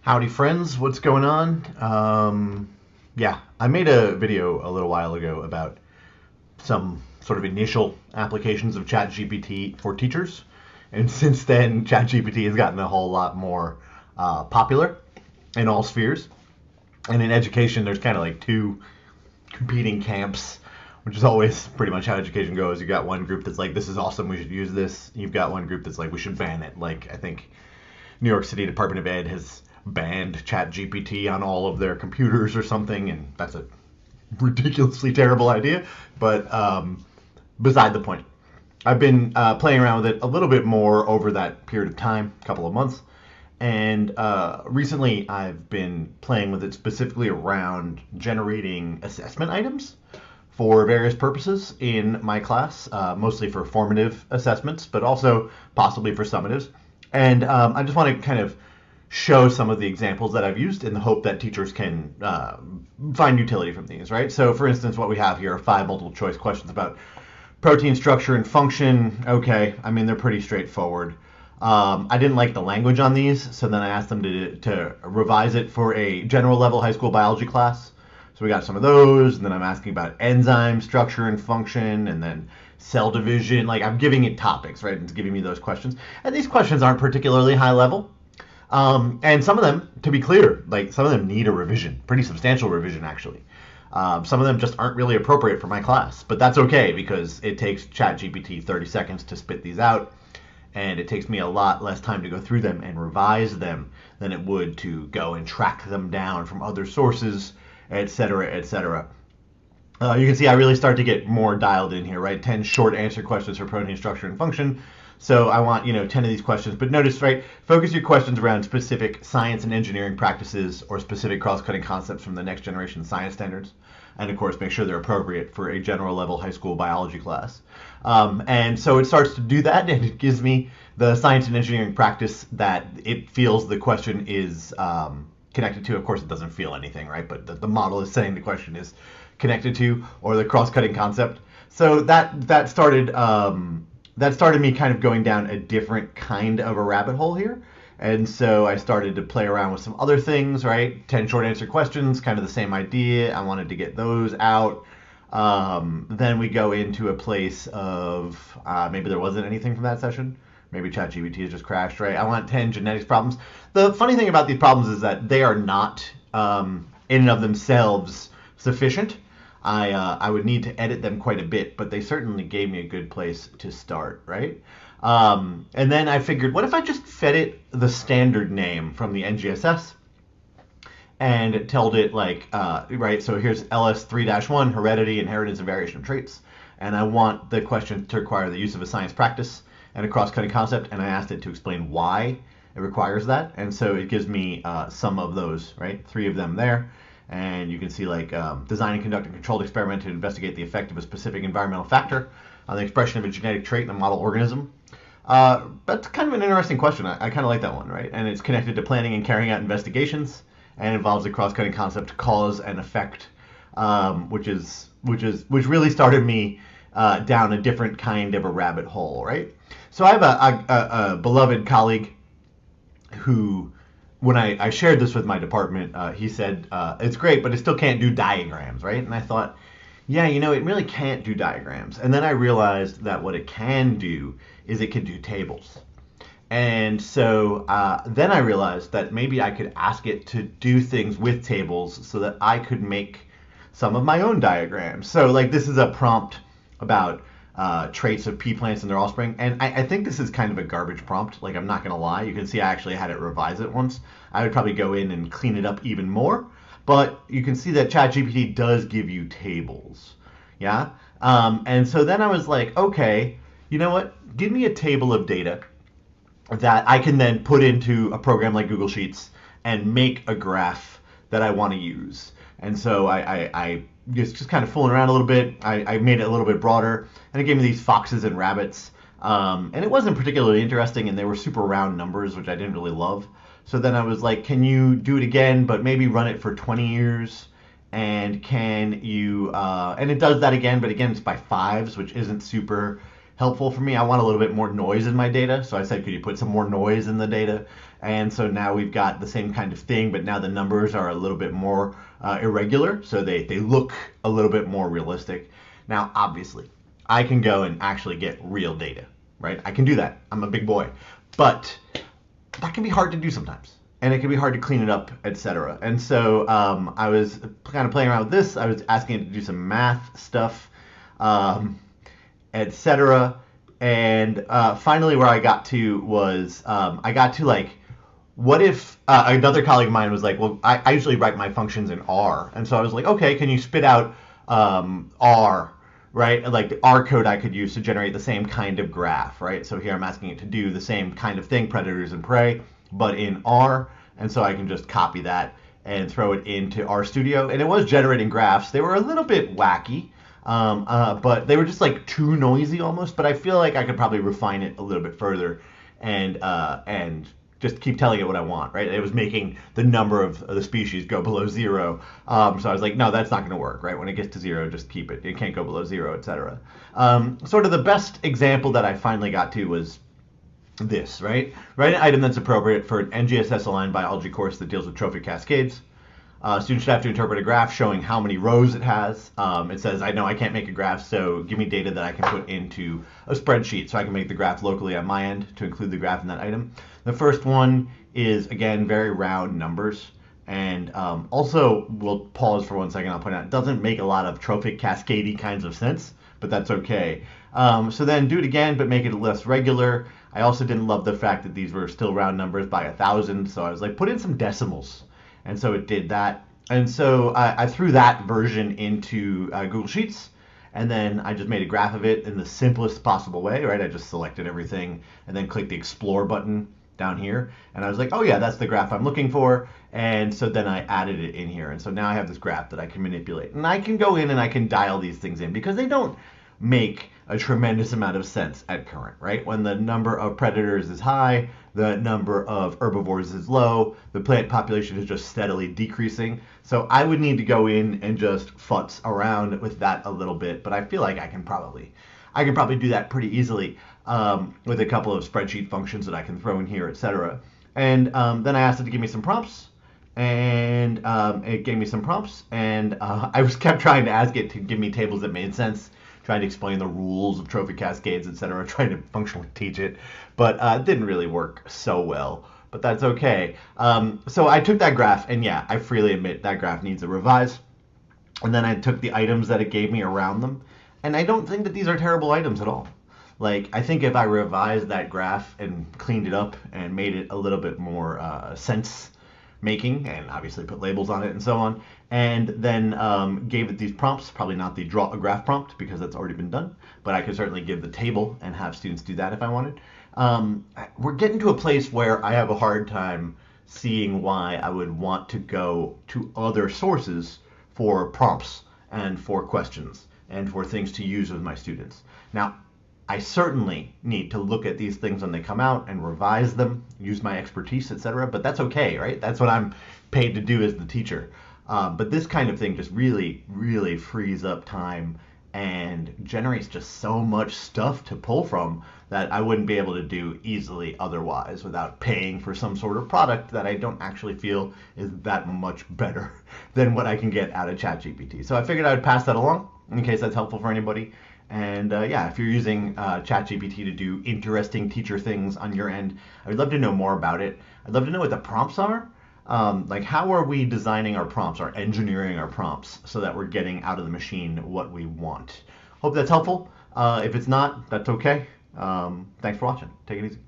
Howdy friends, what's going on? Yeah, I made a video a little while ago about some sort of initial applications of ChatGPT for teachers. And since then, ChatGPT has gotten a whole lot more popular in all spheres. And in education, there's kind of like two competing camps, which is always pretty much how education goes. You got one group that's like, this is awesome, we should use this. You've got one group that's like, we should ban it. Like, I think New York City Department of Ed has banned ChatGPT on all of their computers or something, and that's a ridiculously terrible idea. But beside the point, I've been playing around with it a little bit more over that period of time, a couple of months, and recently I've been playing with it specifically around generating assessment items for various purposes in my class, mostly for formative assessments, but also possibly for summatives. And I just want to kind of show some of the examples that I've used in the hope that teachers can find utility from these, right? So for instance, what we have here are 5 multiple choice questions about protein structure and function. Okay, I mean, they're pretty straightforward. I didn't like the language on these, so then I asked them to revise it for a general level high school biology class. So we got some of those, and then I'm asking about enzyme structure and function, and then cell division. Like, I'm giving it topics, right? It's giving me those questions. And these questions aren't particularly high level. And some of them, to be clear, like some of them need a revision, pretty substantial revision actually. Some of them just aren't really appropriate for my class, but that's okay because it takes ChatGPT 30 seconds to spit these out, and it takes me a lot less time to go through them and revise them than it would to go and track them down from other sources, etc., etc. You can see I really start to get more dialed in here, right? 10 short answer questions for protein structure and function. So I want, 10 of these questions, but notice, right, focus your questions around specific science and engineering practices or specific cross-cutting concepts from the next generation science standards. And of course, make sure they're appropriate for a general level high school biology class. And so it starts to do that, and it gives me the science and engineering practice that it feels the question is connected to. Of course, it doesn't feel anything, right? But the model is saying the question is connected to, or the cross-cutting concept. So that started me kind of going down a different kind of a rabbit hole here. And so I started to play around with some other things, right? 10 short answer questions, kind of the same idea. I wanted to get those out. Then we go into a place of maybe there wasn't anything from that session. Maybe ChatGPT has just crashed, right? I want 10 genetics problems. The funny thing about these problems is that they are not in and of themselves sufficient. I would need to edit them quite a bit, but they certainly gave me a good place to start, right? And then I figured, what if I just fed it the standard name from the NGSS and told it like, right, so here's LS3-1, heredity, inheritance, and variation of traits. And I want the question to require the use of a science practice and a cross-cutting concept, and I asked it to explain why it requires that. And so it gives me some of those, right? 3 of them there. And you can see like design and conduct a controlled experiment to investigate the effect of a specific environmental factor on the expression of a genetic trait in a model organism. That's kind of an interesting question. I kind of like that one, right? And it's connected to planning and carrying out investigations, and involves a cross-cutting concept, cause and effect, which really started me down a different kind of a rabbit hole, right? So I have a beloved colleague who, when I shared this with my department, he said, it's great, but it still can't do diagrams, right? And I thought, yeah, it really can't do diagrams. And then I realized that what it can do is it can do tables. And so then I realized that maybe I could ask it to do things with tables so that I could make some of my own diagrams. So like this is a prompt about traits of pea plants and their offspring. And I think this is kind of a garbage prompt. Like, I'm not going to lie. You can see I actually had it revise it once. I would probably go in and clean it up even more. But you can see that ChatGPT does give you tables. Yeah? And so then I was like, okay, you know what? Give me a table of data that I can then put into a program like Google Sheets and make a graph that I want to use. And so I just kind of fooling around a little bit. I made it a little bit broader, and it gave me these foxes and rabbits. And it wasn't particularly interesting, and they were super round numbers, which I didn't really love. So then I was like, can you do it again, but maybe run it for 20 years? And can you, and it does that again, but again, it's by fives, which isn't super helpful for me. I want a little bit more noise in my data. So I said, could you put some more noise in the data? And so now we've got the same kind of thing, but now the numbers are a little bit more irregular. So they look a little bit more realistic. Now, obviously, I can go and actually get real data, right? I can do that. I'm a big boy. But that can be hard to do sometimes. And it can be hard to clean it up, etc. And so I was kind of playing around with this. I was asking it to do some math stuff, etc. And finally, where I got to was I got to like, what if another colleague of mine was like, well, I usually write my functions in R, and so I was like, okay, can you spit out R, right? Like the R code I could use to generate the same kind of graph, right? So here I'm asking it to do the same kind of thing, predators and prey, but in R, and so I can just copy that and throw it into RStudio, and it was generating graphs. They were a little bit wacky, but they were just like too noisy almost. But I feel like I could probably refine it a little bit further, and just keep telling it what I want, right? It was making the number of the species go below 0. So I was like, no, that's not going to work, right? When it gets to 0, just keep it. It can't go below 0, etc. Sort of the best example that I finally got to was this, right? Write an item that's appropriate for an NGSS aligned biology course that deals with trophic cascades. Students should have to interpret a graph showing how many rows it has. It says, I know I can't make a graph, so give me data that I can put into a spreadsheet so I can make the graph locally on my end to include the graph in that item. The first one is, again, very round numbers. And also, we'll pause for 1 second. I'll point out, it doesn't make a lot of trophic cascadey kinds of sense, but that's okay. So then do it again, but make it less regular. I also didn't love the fact that these were still round numbers by 1,000, so I was like, put in some decimals. And so it did that. And so I threw that version into Google Sheets, and then I just made a graph of it in the simplest possible way, right? I just selected everything and then clicked the Explore button down here. And I was like, oh yeah, that's the graph I'm looking for. And so then I added it in here. And so now I have this graph that I can manipulate. And I can go in and I can dial these things in because they don't make a tremendous amount of sense at current, right? When the number of predators is high, the number of herbivores is low, the plant population is just steadily decreasing. So I would need to go in and just futz around with that a little bit, but I feel like I can probably do that pretty easily with a couple of spreadsheet functions that I can throw in here, etc. And then I asked it to give me some prompts, and it gave me some prompts, and I kept trying to ask it to give me tables that made sense, trying to explain the rules of trophic cascades, etc., trying to functionally teach it, but it didn't really work so well, but that's okay. So I took that graph, and yeah, I freely admit that graph needs a revise, and then I took the items that it gave me around them, and I don't think that these are terrible items at all. Like, I think if I revised that graph and cleaned it up and made it a little bit more sense making, and obviously put labels on it and so on, and then gave it these prompts, probably not the draw a graph prompt because that's already been done, but I could certainly give the table and have students do that if I wanted. We're getting to a place where I have a hard time seeing why I would want to go to other sources for prompts and for questions and for things to use with my students. Now, I certainly need to look at these things when they come out and revise them, use my expertise, etc. But that's okay, right? That's what I'm paid to do as the teacher. But this kind of thing just really, really frees up time and generates just so much stuff to pull from that I wouldn't be able to do easily otherwise without paying for some sort of product that I don't actually feel is that much better than what I can get out of ChatGPT. So I figured I would pass that along in case that's helpful for anybody. And yeah, if you're using ChatGPT to do interesting teacher things on your end, I would love to know more about it. I'd love to know what the prompts are. Like, how are we designing our prompts, or engineering our prompts, so that we're getting out of the machine what we want? Hope that's helpful. If it's not, that's okay. Thanks for watching. Take it easy.